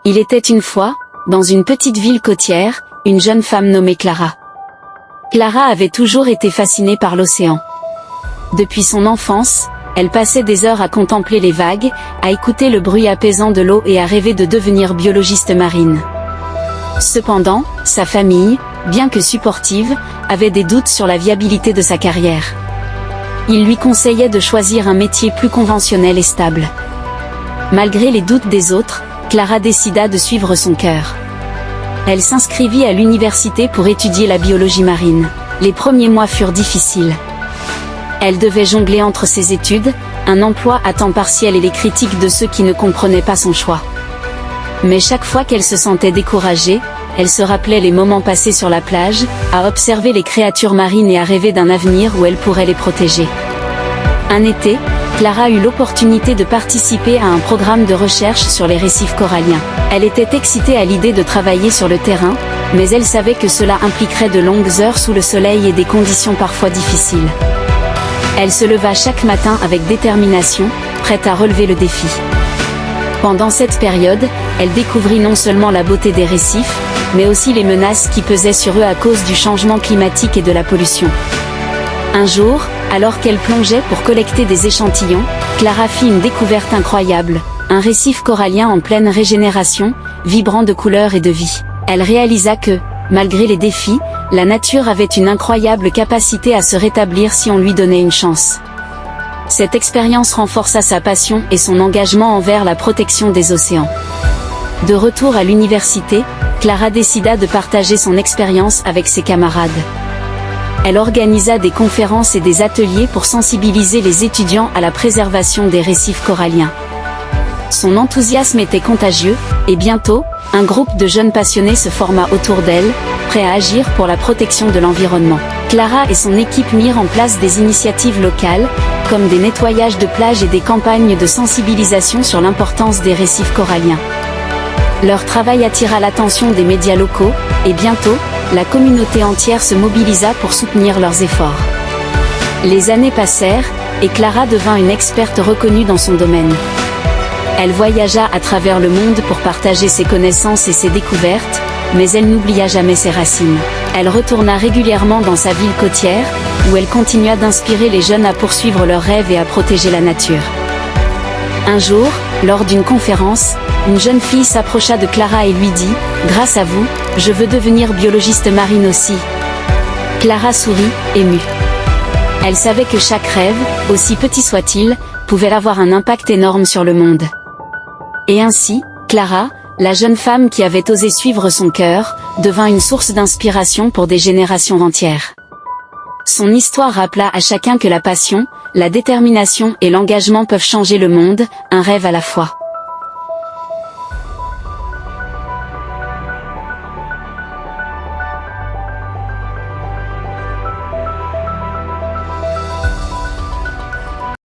Il était une fois, dans une petite ville côtière, une jeune femme nommée Clara. Clara avait toujours été fascinée par l'océan. Depuis son enfance, elle passait des heures à contempler les vagues, à écouter le bruit apaisant de l'eau et à rêver de devenir biologiste marine. Cependant, sa famille, bien que supportive, avait des doutes sur la viabilité de sa carrière. Il lui conseillait de choisir un métier plus conventionnel et stable. Malgré les doutes des autres, Clara décida de suivre son cœur. Elle s'inscrivit à l'université pour étudier la biologie marine. Les premiers mois furent difficiles. Elle devait jongler entre ses études, un emploi à temps partiel et les critiques de ceux qui ne comprenaient pas son choix. Mais chaque fois qu'elle se sentait découragée, elle se rappelait les moments passés sur la plage, à observer les créatures marines et à rêver d'un avenir où elle pourrait les protéger. Un été, Clara eut l'opportunité de participer à un programme de recherche sur les récifs coralliens. Elle était excitée à l'idée de travailler sur le terrain, mais elle savait que cela impliquerait de longues heures sous le soleil et des conditions parfois difficiles. Elle se leva chaque matin avec détermination, prête à relever le défi. Pendant cette période, elle découvrit non seulement la beauté des récifs, mais aussi les menaces qui pesaient sur eux à cause du changement climatique et de la pollution. Un jour, alors qu'elle plongeait pour collecter des échantillons, Clara fit une découverte incroyable, un récif corallien en pleine régénération, vibrant de couleurs et de vie. Elle réalisa que, malgré les défis, la nature avait une incroyable capacité à se rétablir si on lui donnait une chance. Cette expérience renforça sa passion et son engagement envers la protection des océans. De retour à l'université, Clara décida de partager son expérience avec ses camarades. Elle organisa des conférences et des ateliers pour sensibiliser les étudiants à la préservation des récifs coralliens. Son enthousiasme était contagieux, et bientôt, un groupe de jeunes passionnés se forma autour d'elle, prêts à agir pour la protection de l'environnement. Clara et son équipe mirent en place des initiatives locales, comme des nettoyages de plages et des campagnes de sensibilisation sur l'importance des récifs coralliens. Leur travail attira l'attention des médias locaux, et bientôt, la communauté entière se mobilisa pour soutenir leurs efforts. Les années passèrent, et Clara devint une experte reconnue dans son domaine. Elle voyagea à travers le monde pour partager ses connaissances et ses découvertes, mais elle n'oublia jamais ses racines. Elle retourna régulièrement dans sa ville côtière, où elle continua d'inspirer les jeunes à poursuivre leurs rêves et à protéger la nature. Un jour, lors d'une conférence, une jeune fille s'approcha de Clara et lui dit « Grâce à vous, je veux devenir biologiste marine aussi. » Clara sourit, émue. Elle savait que chaque rêve, aussi petit soit-il, pouvait avoir un impact énorme sur le monde. Et ainsi, Clara, la jeune femme qui avait osé suivre son cœur, devint une source d'inspiration pour des générations entières. Son histoire rappela à chacun que la passion, la détermination et l'engagement peuvent changer le monde, un rêve à la fois.